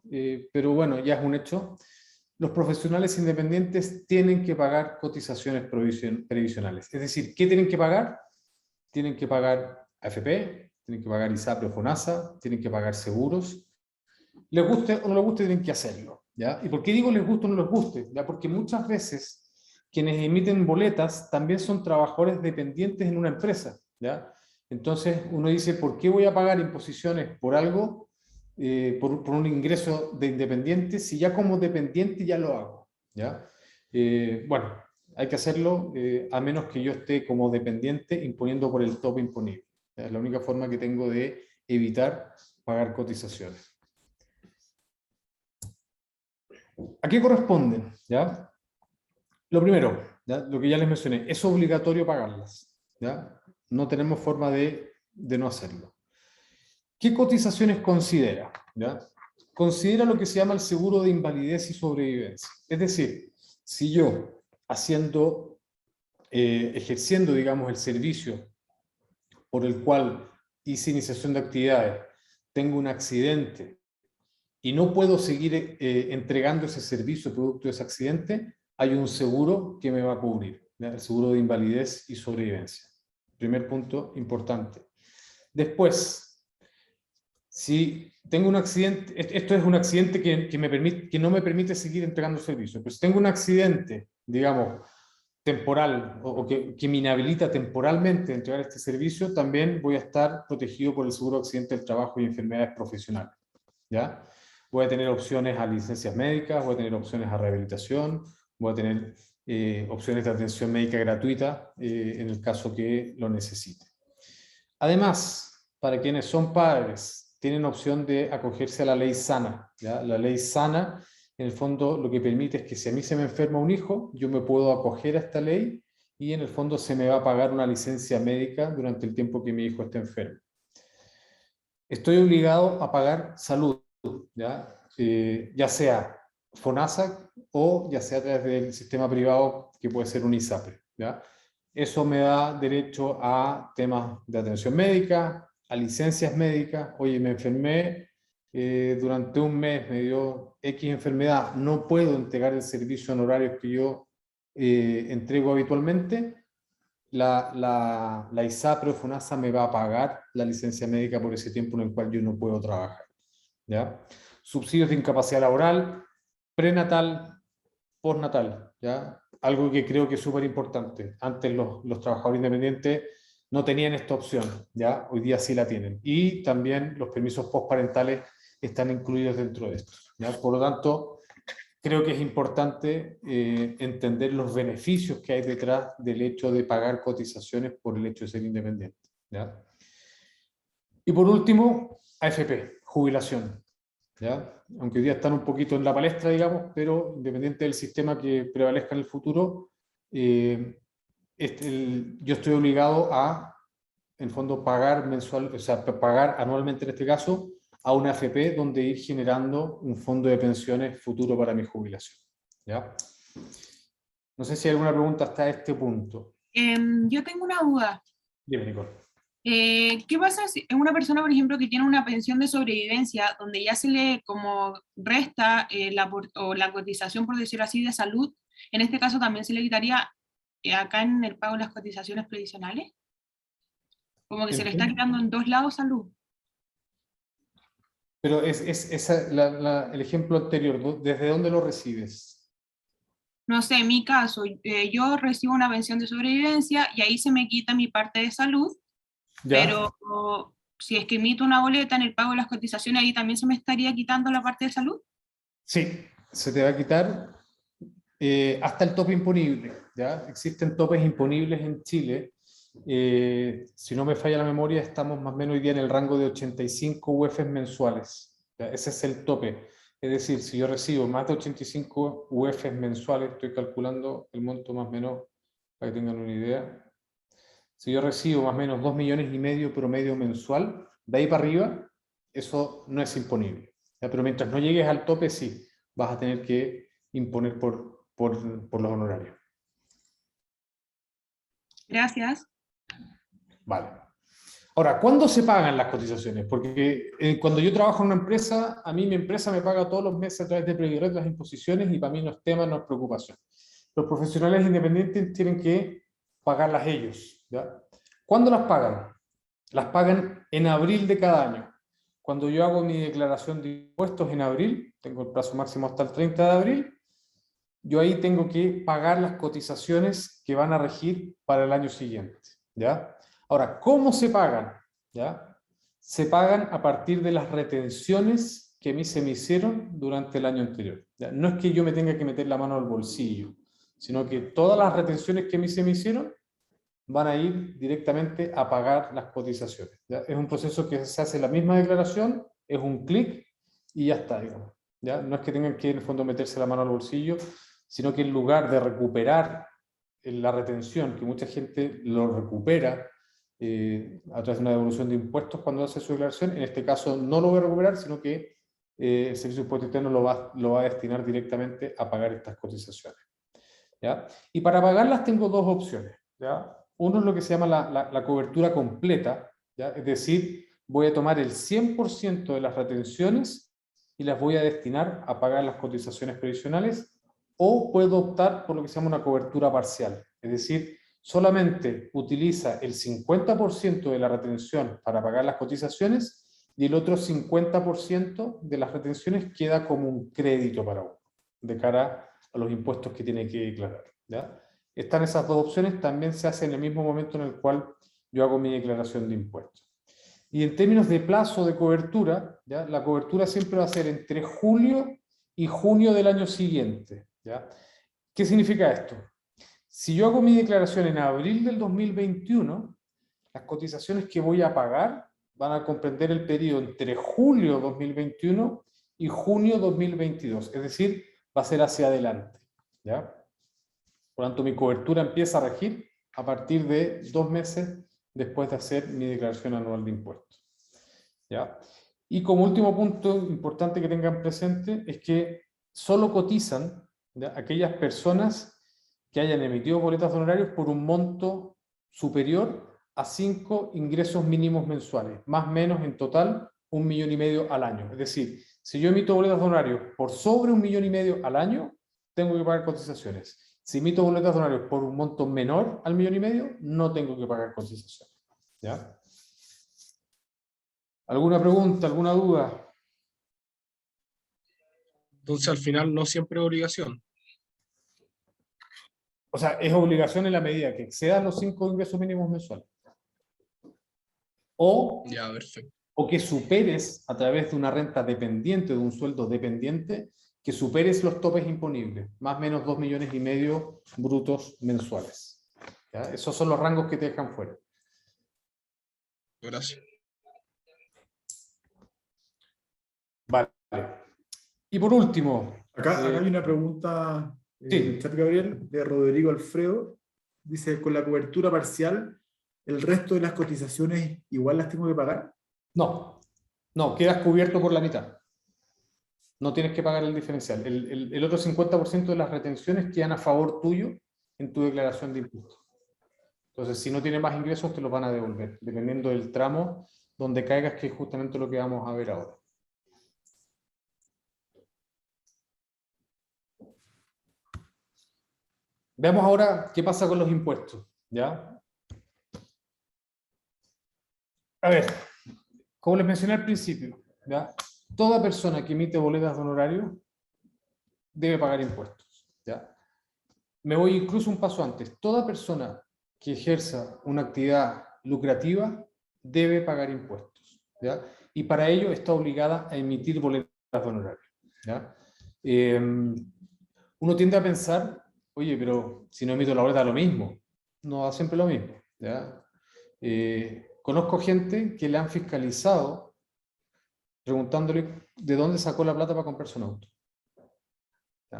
pero bueno, ya es un hecho. Los profesionales independientes tienen que pagar cotizaciones previsionales. Es decir, ¿qué tienen que pagar? Tienen que pagar AFP, tienen que pagar ISAPRE o FONASA, tienen que pagar seguros. Les guste o no les guste, tienen que hacerlo, ¿ya? ¿Y por qué digo les guste o no les guste? ¿Ya? Porque muchas veces quienes emiten boletas también son trabajadores dependientes en una empresa, ¿ya? Entonces uno dice, ¿por qué voy a pagar imposiciones por algo, por un ingreso de independiente, si ya como dependiente ya lo hago, ¿ya? Bueno, hay que hacerlo a menos que yo esté como dependiente imponiendo por el tope imponible. Es la única forma que tengo de evitar pagar cotizaciones. ¿A qué corresponden? ¿Ya? Lo primero, ¿ya? Lo que ya les mencioné, es obligatorio pagarlas, ¿ya? No tenemos forma de no hacerlo. ¿Qué cotizaciones considera? ¿Ya? Considera lo que se llama el seguro de invalidez y sobrevivencia. Es decir, si yo ejerciendo, digamos, el servicio por el cual hice iniciación de actividades, tengo un accidente y no puedo seguir entregando ese servicio producto de ese accidente, hay un seguro que me va a cubrir, ¿ya? El seguro de invalidez y sobrevivencia. Primer punto importante. Después, si tengo un accidente, esto es un accidente que no me permite seguir entregando servicios, pero si tengo un accidente, digamos, temporal o que me inhabilita temporalmente a entregar este servicio, también voy a estar protegido por el seguro de accidente del trabajo y enfermedades profesionales, ¿ya? Voy a tener opciones a licencias médicas, voy a tener opciones a rehabilitación, voy a tener opciones de atención médica gratuita en el caso que lo necesite. Además, para quienes son padres, tienen opción de acogerse a la ley SANA, ¿ya? La ley SANA, en el fondo, lo que permite es que si a mí se me enferma un hijo, yo me puedo acoger a esta ley y en el fondo se me va a pagar una licencia médica durante el tiempo que mi hijo esté enfermo. Estoy obligado a pagar salud, ¿ya? Ya sea FONASA o ya sea a través del sistema privado que puede ser un ISAPRE, ¿ya? Eso me da derecho a temas de atención médica, a licencias médicas. Oye, me enfermé durante un mes, me dio X enfermedad, no puedo entregar el servicio en horarios que yo entrego habitualmente. La ISAPRE o FONASA me va a pagar la licencia médica por ese tiempo en el cual yo no puedo trabajar, ¿ya? Subsidios de incapacidad laboral, prenatal, postnatal, ¿ya? Algo que creo que es súper importante. Antes los trabajadores independientes no tenían esta opción, ¿ya? Hoy día sí la tienen. Y también los permisos postparentales están incluidos dentro de esto, ¿ya? Por lo tanto, creo que es importante entender los beneficios que hay detrás del hecho de pagar cotizaciones por el hecho de ser independiente, ¿ya? Y por último, AFP, jubilación, ¿ya? Aunque hoy día están un poquito en la palestra, digamos, pero independiente del sistema que prevalezca en el futuro, yo estoy obligado a, en fondo, pagar mensual, o sea, pagar anualmente en este caso, a una AFP donde ir generando un fondo de pensiones futuro para mi jubilación, ¿ya? No sé si hay alguna pregunta hasta este punto. Yo tengo una duda. Dime, Nicole. ¿Qué pasa si es una persona, por ejemplo, que tiene una pensión de sobrevivencia donde ya se le como resta la cotización, por decirlo así, de salud? En este caso también se le quitaría acá en el pago de las cotizaciones previsionales. Como que se le está quitando en dos lados salud. Pero es el ejemplo anterior, ¿desde dónde lo recibes? No sé, en mi caso, yo recibo una pensión de sobrevivencia y ahí se me quita mi parte de salud, ¿Ya? pero si es que emito una boleta en el pago de las cotizaciones, ahí también se me estaría quitando la parte de salud. Sí, se te va a quitar hasta el tope imponible, ¿ya? Existen topes imponibles en Chile. Si no me falla la memoria, estamos más o menos hoy día en el rango de 85 UFs mensuales, ¿ya? Ese es el tope. Es decir, si yo recibo más de 85 UFs mensuales, estoy calculando el monto más o menos, para que tengan una idea. Si yo recibo más o menos 2,5 millones promedio mensual, de ahí para arriba, eso no es imponible, ¿ya? Pero mientras no llegues al tope, sí, vas a tener que imponer por los honorarios. Gracias. Vale. Ahora, ¿cuándo se pagan las cotizaciones? Porque cuando yo trabajo en una empresa, a mí mi empresa me paga todos los meses a través de Previred las imposiciones y para mí no es tema, no es preocupación. Los profesionales independientes tienen que pagarlas ellos, ¿ya? ¿Cuándo las pagan? Las pagan en abril de cada año. Cuando yo hago mi declaración de impuestos en abril, tengo el plazo máximo hasta el 30 de abril, yo ahí tengo que pagar las cotizaciones que van a regir para el año siguiente, ¿ya? Ahora, ¿cómo se pagan? ¿Ya? Se pagan a partir de las retenciones que a mí se me hicieron durante el año anterior, ¿ya? No es que yo me tenga que meter la mano al bolsillo, sino que todas las retenciones que a mí se me hicieron van a ir directamente a pagar las cotizaciones, ¿ya? Es un proceso que se hace en la misma declaración, es un clic y ya está, digamos, ¿ya? No es que tengan que en el fondo meterse la mano al bolsillo, sino que en lugar de recuperar la retención, que mucha gente lo recupera a través de una devolución de impuestos cuando hace su declaración, en este caso no lo voy a recuperar, sino que el Servicio de Impuesto Interno lo va a destinar directamente a pagar estas cotizaciones, ¿ya? Y para pagarlas tengo dos opciones, ¿ya? Uno es lo que se llama la cobertura completa, ¿ya? Es decir, voy a tomar el 100% de las retenciones y las voy a destinar a pagar las cotizaciones previsionales, o puedo optar por lo que se llama una cobertura parcial, es decir, solamente utiliza el 50% de la retención para pagar las cotizaciones y el otro 50% de las retenciones queda como un crédito para uno, de cara a los impuestos que tiene que declarar, ¿ya? Están esas dos opciones, también se hace en el mismo momento en el cual yo hago mi declaración de impuestos. Y en términos de plazo de cobertura, ¿ya? La cobertura siempre va a ser entre julio y junio del año siguiente, ¿ya? ¿Qué significa esto? Si yo hago mi declaración en abril del 2021, las cotizaciones que voy a pagar van a comprender el periodo entre julio 2021 y junio 2022, es decir, va a ser hacia adelante, ¿ya? Por lo tanto, mi cobertura empieza a regir a partir de 2 meses después de hacer mi declaración anual de impuestos, ¿ya? Y como último punto importante que tengan presente es que solo cotizan, ¿ya?, aquellas personas que hayan emitido boletas de honorarios por un monto superior a 5 ingresos mínimos mensuales, más o menos en total 1,5 millones al año. Es decir, si yo emito boletas de honorarios por sobre 1,5 millones al año, tengo que pagar cotizaciones. Si emito boletas de honorarios por un monto menor al 1,5 millones, no tengo que pagar cotizaciones. ¿Ya? ¿Alguna pregunta, alguna duda? Entonces, al final, no siempre es obligación. O sea, es obligación en la medida que excedan los 5 ingresos mínimos mensuales. Ya, perfecto. O que superes a través de una renta dependiente, de un sueldo dependiente, que superes los topes imponibles, más o menos 2,5 millones brutos mensuales. ¿Ya? Esos son los rangos que te dejan fuera. Gracias. Vale. Y por último... Acá hay una pregunta sí. en el chat, Gabriel, de Rodrigo Alfredo. Dice, con la cobertura parcial, ¿el resto de las cotizaciones igual las tengo que pagar? No, quedas cubierto por la mitad. No tienes que pagar el diferencial. El otro 50% de las retenciones quedan a favor tuyo en tu declaración de impuestos. Entonces, si no tienes más ingresos, te los van a devolver, dependiendo del tramo donde caigas, que es justamente lo que vamos a ver ahora. Veamos ahora qué pasa con los impuestos, ¿ya? A ver, como les mencioné al principio, ¿ya? Toda persona que emite boletas de honorario debe pagar impuestos, ¿ya? Me voy incluso un paso antes. Toda persona que ejerza una actividad lucrativa debe pagar impuestos, ¿ya? Y para ello está obligada a emitir boletas de honorario, ¿ya? Uno tiende a pensar, oye, pero si no emito la boleta, lo mismo. No da siempre lo mismo, ¿ya? Conozco gente que le han fiscalizado preguntándole de dónde sacó la plata para comprarse un auto.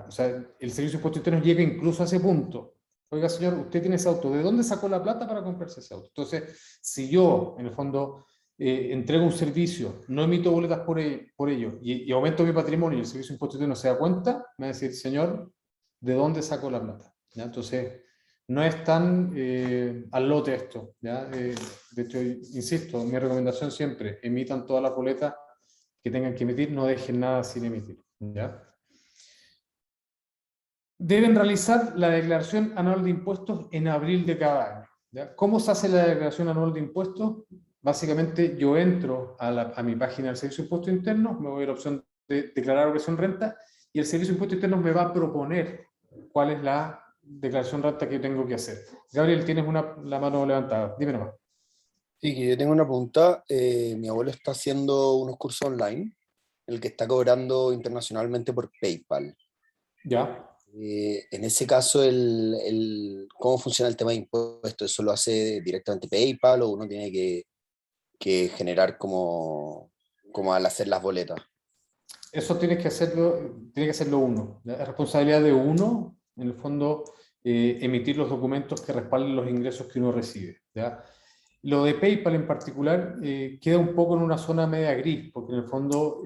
O sea, el Servicio de Impuestos Internos llega incluso a ese punto. Oiga, señor, usted tiene ese auto, ¿de dónde sacó la plata para comprarse ese auto? Entonces, si yo, en el fondo, entrego un servicio, no emito boletas por ello, y aumento mi patrimonio y el Servicio de Impuestos Internos se da cuenta, me va a decir, señor, ¿de dónde sacó la plata? ¿Ya? Entonces, no es tan al lote esto, ¿ya? De hecho, insisto, mi recomendación siempre, emitan todas las boletas que tengan que emitir, no dejen nada sin emitir, ¿ya? Deben realizar la declaración anual de impuestos en abril de cada año, ¿ya? ¿Cómo se hace la declaración anual de impuestos? Básicamente yo entro a mi página del Servicio de Impuestos Internos, me voy a la opción de declarar obligación renta, y el Servicio de Impuestos Internos me va a proponer cuál es la declaración renta que tengo que hacer. Gabriel, tienes la mano levantada, dime nomás. Sí, que yo tengo una pregunta. Mi abuelo está haciendo unos cursos online, el que está cobrando internacionalmente por PayPal. Ya. En ese caso, ¿cómo funciona el tema de impuestos? ¿Eso lo hace directamente PayPal o uno tiene que generar como al hacer las boletas? Eso tiene que hacerlo uno. ¿Ya? Es responsabilidad de uno, en el fondo, emitir los documentos que respalden los ingresos que uno recibe, ¿ya? Lo de PayPal en particular queda un poco en una zona media gris, porque en el fondo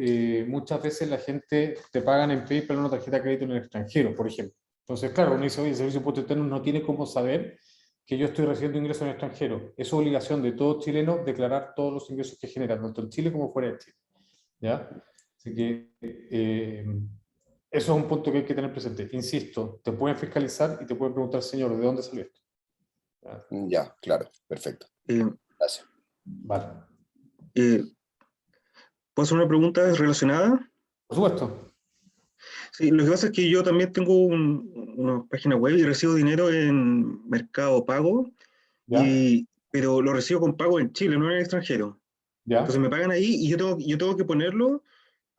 muchas veces la gente te pagan en PayPal una tarjeta de crédito en el extranjero, por ejemplo. Entonces, claro, uno dice, oye, el Servicio de Impuestos Internos no tiene cómo saber que yo estoy recibiendo ingresos en el extranjero. Es obligación de todo chileno declarar todos los ingresos que genera, tanto en Chile como fuera de Chile, ¿ya? Así que eso es un punto que hay que tener presente. Insisto, te pueden fiscalizar y te pueden preguntar, señor, ¿de dónde salió esto? ¿Ya? Ya, claro, perfecto. Gracias. Vale. ¿Puedo hacer una pregunta relacionada? Por supuesto. Sí, lo que pasa es que yo también tengo una página web y recibo dinero en Mercado Pago, ¿Ya? pero lo recibo con pago en Chile, no en el extranjero. ¿Ya? Entonces me pagan ahí y yo tengo que ponerlo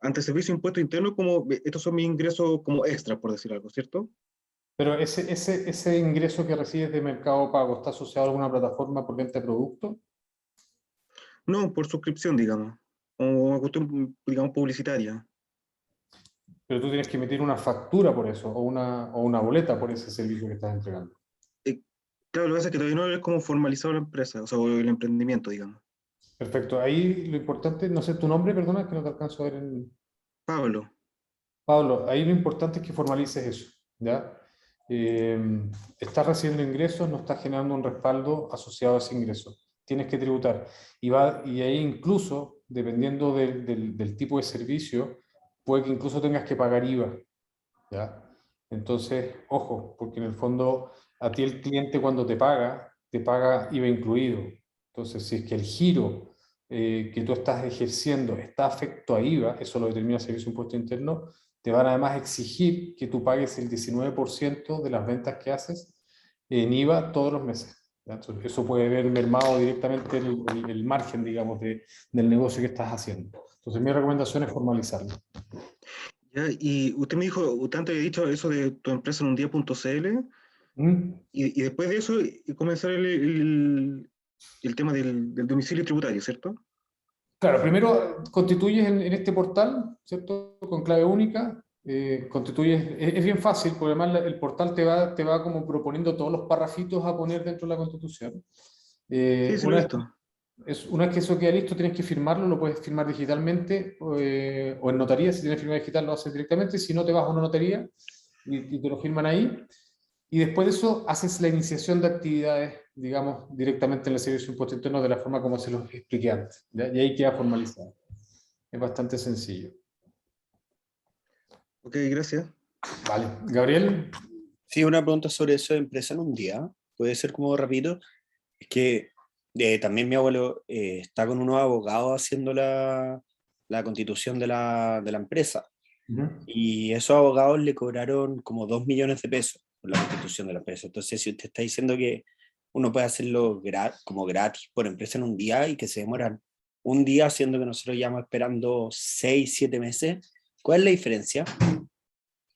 ante el Servicio de Impuestos Internos como, estos son mis ingresos como extras, por decir algo, ¿cierto? Pero ese ingreso que recibes de Mercado Pago, ¿está asociado a alguna plataforma por venta de productos? No, por suscripción, digamos, o una cuestión, digamos, publicitaria. Pero tú tienes que emitir una factura por eso, o una boleta por ese servicio que estás entregando. Claro, lo que pasa es que todavía no es como formalizado la empresa, o sea, o el emprendimiento, digamos. Perfecto. Ahí lo importante, no sé tu nombre, perdona, que no te alcanzo a ver en... Pablo. Pablo, ahí lo importante es que formalices eso, ¿ya? estás recibiendo ingresos, no estás generando un respaldo asociado a ese ingreso. Tienes que tributar. Y ahí incluso, dependiendo del tipo de servicio, puede que incluso tengas que pagar IVA, ¿ya? Entonces, ojo, porque en el fondo a ti el cliente cuando te paga IVA incluido. Entonces, si es que el giro que tú estás ejerciendo está afecto a IVA, eso lo determina el Servicio de Impuesto Interno, te van además a exigir que tú pagues el 19% de las ventas que haces en IVA todos los meses. ¿Ya? Entonces, eso puede ver mermado directamente el margen, digamos, del negocio que estás haciendo. Entonces, mi recomendación es formalizarlo. Ya, y usted me dijo, usted antes había dicho eso de tu empresa en un día.cl, y después de eso comenzar el tema del domicilio tributario, ¿cierto? Claro, primero constituyes en este portal, ¿cierto? Con clave única, constituyes, es bien fácil, porque además el portal te va como proponiendo todos los parrafitos a poner dentro de la Constitución. Sí, sí lo he visto. Una vez que eso queda listo, tienes que firmarlo, lo puedes firmar digitalmente o en notaría, si tienes firma digital lo haces directamente, si no te vas a una notaría y te lo firman ahí. Y después de eso haces la iniciación de actividades, digamos, directamente en el Servicio de Impuesto Interno de la forma como se los expliqué antes, ¿ya? Y ahí queda formalizado. Es bastante sencillo. Ok, gracias. Vale. Gabriel. Sí, una pregunta sobre eso de empresa en un día. Puede ser como rapidito. Es que también mi abuelo está con unos abogados haciendo la constitución de la empresa. Y esos abogados le cobraron como 2 millones de pesos por la constitución de la empresa. Entonces, si usted está diciendo que uno puede hacerlo como gratis por empresa en un día y que se demoran un día, siendo que nosotros llevamos esperando 6, 7 meses, ¿cuál es la diferencia?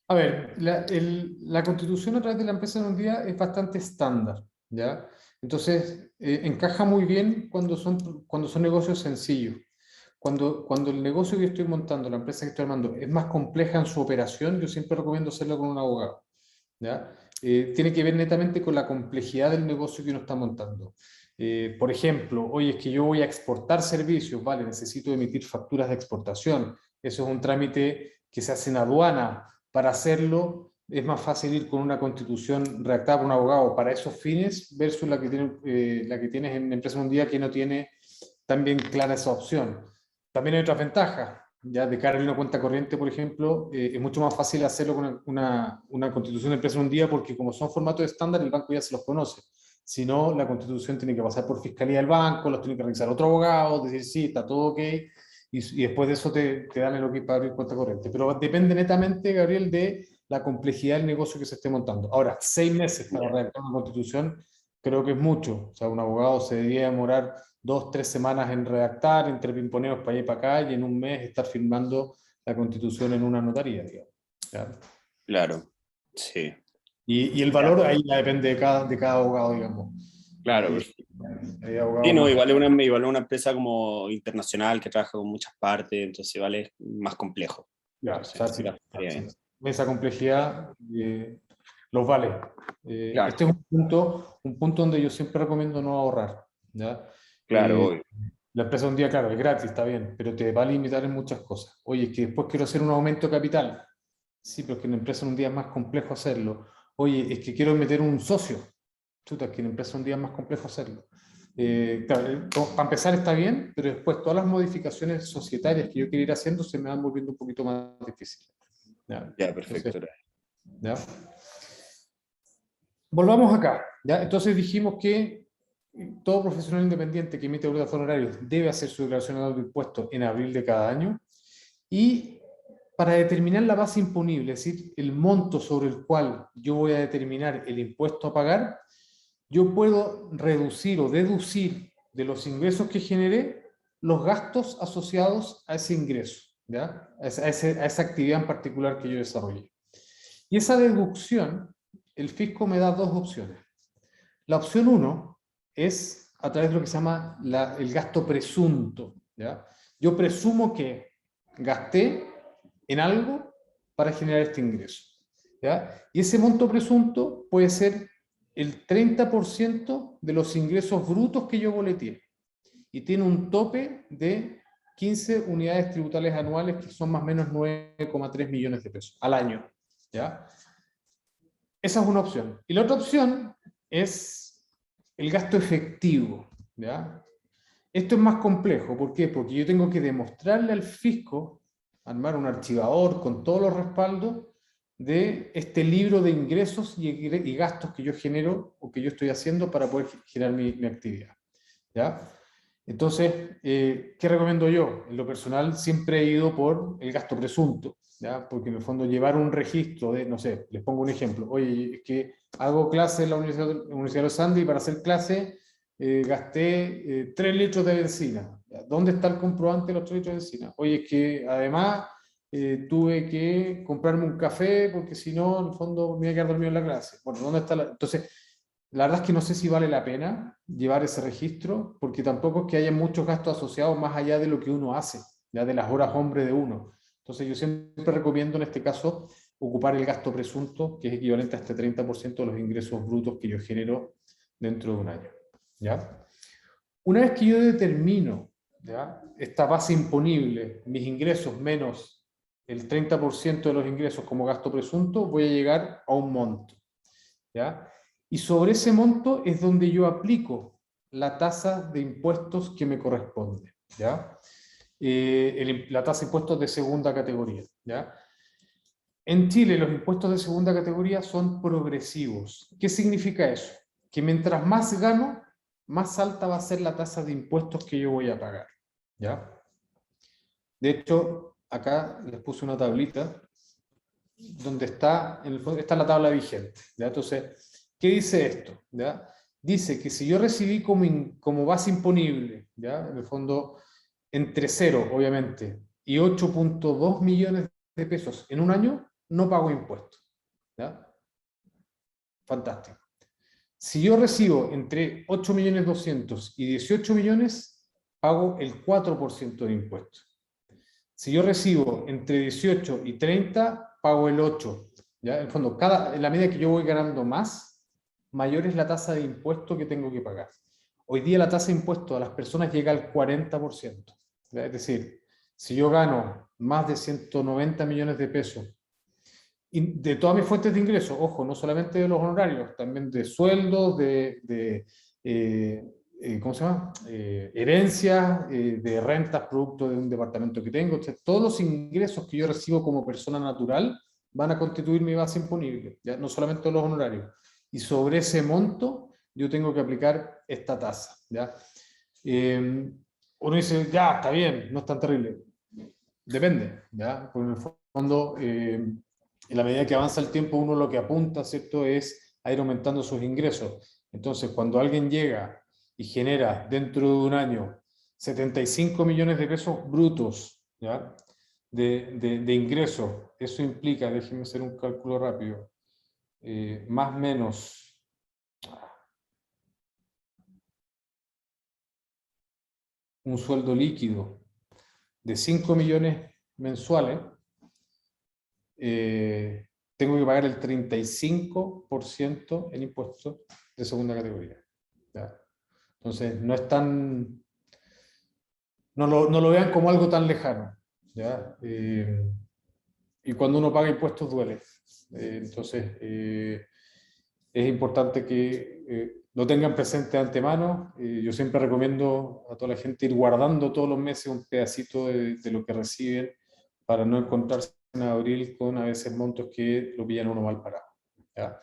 A ver, la constitución a través de la empresa en un día es bastante estándar, ¿ya? Entonces, encaja muy bien cuando son negocios sencillos. Cuando el negocio que estoy montando, la empresa que estoy armando, es más compleja en su operación, yo siempre recomiendo hacerlo con un abogado, ¿ya? Tiene que ver netamente con la complejidad del negocio que uno está montando. Por ejemplo, oye, es que yo voy a exportar servicios, vale, necesito emitir facturas de exportación. Eso es un trámite que se hace en aduana. Para hacerlo es más fácil ir con una constitución redactada por un abogado para esos fines versus la que tienes en empresa en un día, que no tiene tan bien clara esa opción. También hay otras ventajas. Ya de cara a una cuenta corriente, por ejemplo, es mucho más fácil hacerlo con una constitución de empresa en un día, porque como son formatos estándar, el banco ya se los conoce. Si no, la constitución tiene que pasar por fiscalía del banco, los tiene que revisar otro abogado, decir sí, está todo ok, y después de eso te dan el ok para abrir cuenta corriente. Pero depende netamente, Gabriel, de la complejidad del negocio que se esté montando. Ahora, 6 meses para redactar una constitución creo que es mucho. O sea, un abogado se debería demorar 2, 3 semanas en redactar, entre pimponeos para allá y para acá, y en un mes estar firmando la constitución en una notaría, digamos. ¿Ya? Claro, sí. Y el valor ahí ya depende de cada abogado, digamos. Claro, Hay abogados sí, no, más. igual es una empresa como internacional que trabaja con muchas partes, entonces igual es más complejo. Ya, Entonces, o sea, sí, estaría bien. esa complejidad los vale. Claro. Este es un punto donde yo siempre recomiendo no ahorrar, ¿ya? Claro, obvio. La empresa un día, claro, es gratis, está bien, pero te va a limitar en muchas cosas. Oye, es que después quiero hacer un aumento de capital. Sí, pero es que en la empresa un día es más complejo hacerlo. Oye, es que quiero meter un socio. Chuta, es que en la empresa un día es más complejo hacerlo. Claro, para empezar está bien, pero después todas las modificaciones societarias que yo quiero ir haciendo se me van volviendo un poquito más difíciles. Ya, perfecto. Entonces, ¿ya? Volvamos acá, ¿ya? Entonces dijimos que todo profesional independiente que emite boletas de honorarios debe hacer su declaración anual de impuestos en abril de cada año, y para determinar la base imponible, es decir, el monto sobre el cual yo voy a determinar el impuesto a pagar, yo puedo reducir o deducir de los ingresos que generé los gastos asociados a ese ingreso, ¿ya? A esa actividad en particular que yo desarrollé. Y esa deducción, el fisco me da 2 opciones. La opción 1 es a través de lo que se llama el gasto presunto, ¿ya? Yo presumo que gasté en algo para generar este ingreso, ¿ya? Y ese monto presunto puede ser el 30% de los ingresos brutos que yo boleteé, y tiene un tope de 15 unidades tributales anuales, que son más o menos 9,3 millones de pesos al año, ¿ya? esa es una opción. Y la otra opción es el gasto efectivo, ¿ya? Esto es más complejo. ¿Por qué? Porque yo tengo que demostrarle al fisco, armar un archivador con todos los respaldos de este libro de ingresos y gastos que yo genero o que yo estoy haciendo para poder generar mi actividad, ¿ya? Entonces, ¿qué recomiendo yo? En lo personal siempre he ido por el gasto presunto, ¿ya? Porque en el fondo llevar un registro de, no sé, les pongo un ejemplo, oye, es que hago clase en la Universidad de los Andes y para hacer clase gasté 3 litros de benzina. ¿Dónde está el comprobante de los 3 litros de benzina? Oye, es que además tuve que comprarme un café porque si no, en el fondo me iba a quedar dormido en la clase. Bueno, ¿dónde está la...? Entonces, la verdad es que no sé si vale la pena llevar ese registro, porque tampoco es que haya muchos gastos asociados más allá de lo que uno hace, ya de las horas hombre de uno. Entonces yo siempre recomiendo en este caso ocupar el gasto presunto, que es equivalente a este 30% de los ingresos brutos que yo genero dentro de un año, ¿ya? Una vez que yo determino, ¿ya?, esta base imponible, mis ingresos menos el 30% de los ingresos como gasto presunto, voy a llegar a un monto, ¿ya? Y sobre ese monto es donde yo aplico la tasa de impuestos que me corresponde, ¿ya? La tasa de impuestos de segunda categoría, ¿ya? En Chile los impuestos de segunda categoría son progresivos. ¿Qué significa eso? Que mientras más gano, más alta va a ser la tasa de impuestos que yo voy a pagar, ¿ya? De hecho, acá les puse una tablita donde está, en el fondo, está la tabla vigente, ¿ya? Entonces, ¿qué dice esto? ¿Ya? Dice que si yo recibí como base imponible, ¿ya?, en el fondo, entre 0, obviamente, y 8.2 millones de pesos en un año, no pago impuestos, ¿ya? Fantástico. Si yo recibo entre 8.200.000 y 18 millones, pago el 4% de impuestos. Si yo recibo entre 18 y 30, pago el 8%. ¿Ya? En el fondo, en la medida que yo voy ganando más, mayor es la tasa de impuesto que tengo que pagar. Hoy día la tasa de impuesto a las personas llega al 40%. ¿Ya? Es decir, si yo gano más de 190 millones de pesos, y de todas mis fuentes de ingresos, ojo, no solamente de los honorarios, también de sueldos, ¿cómo se llama? Herencias, de rentas, producto de un departamento que tengo. O sea, todos los ingresos que yo recibo como persona natural van a constituir mi base imponible, ¿ya? No solamente los honorarios. Y sobre ese monto yo tengo que aplicar esta tasa, ¿ya? Uno dice, ya, está bien, no es tan terrible. Depende, ¿ya? Porque en el fondo, en la medida que avanza el tiempo, uno lo que apunta, ¿cierto?, es a ir aumentando sus ingresos. Entonces, cuando alguien llega y genera dentro de un año 75 millones de pesos brutos, ¿ya?, de ingresos, eso implica, déjenme hacer un cálculo rápido, más o menos un sueldo líquido de 5 millones mensuales, tengo que pagar el 35% en impuestos de segunda categoría, ¿ya? Entonces, no es tan... No lo vean como algo tan lejano, ¿ya? Y cuando uno paga impuestos duele. Entonces, es importante que lo tengan presente de antemano. Yo siempre recomiendo a toda la gente ir guardando todos los meses un pedacito de lo que reciben para no encontrarse en abril con a veces montos que lo pillan uno mal parado, ¿ya?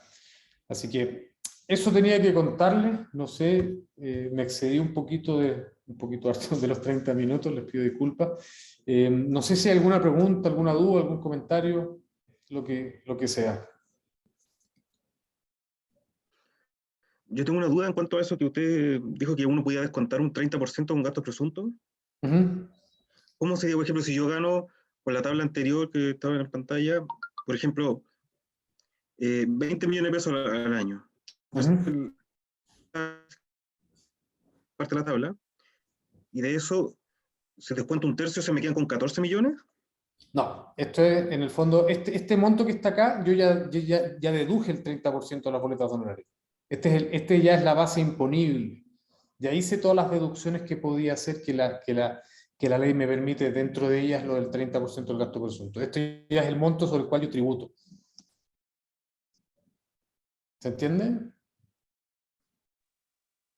Así que eso tenía que contarles. No sé, me excedí un poquito harto de los 30 minutos, les pido disculpas. No sé si hay alguna pregunta, alguna duda, algún comentario, lo que sea. Yo tengo una duda en cuanto a eso que usted dijo que uno podía descontar un 30% de un gasto presunto. ¿Cómo sería, por ejemplo, si yo gano con la tabla anterior que estaba en la pantalla, por ejemplo, 20 millones de pesos al año? Parte de la tabla, y de eso se descuenta un tercio, se me quedan con 14 millones. No, esto es, en el fondo, este monto que está acá, yo ya deduje el 30% de las boletas de honorario. Este ya es la base imponible. Ya hice todas las deducciones que podía hacer que la ley me permite, dentro de ellas, lo del 30% del gasto presunto. Este ya es el monto sobre el cual yo tributo. ¿Se entiende?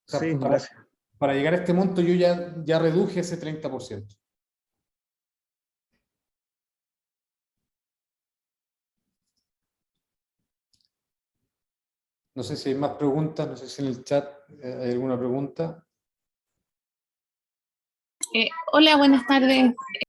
O sea, Sí, para, gracias. para llegar a este monto yo ya reduje ese 30%. No sé si hay más preguntas, no sé si en el chat hay alguna pregunta. Hola, buenas tardes.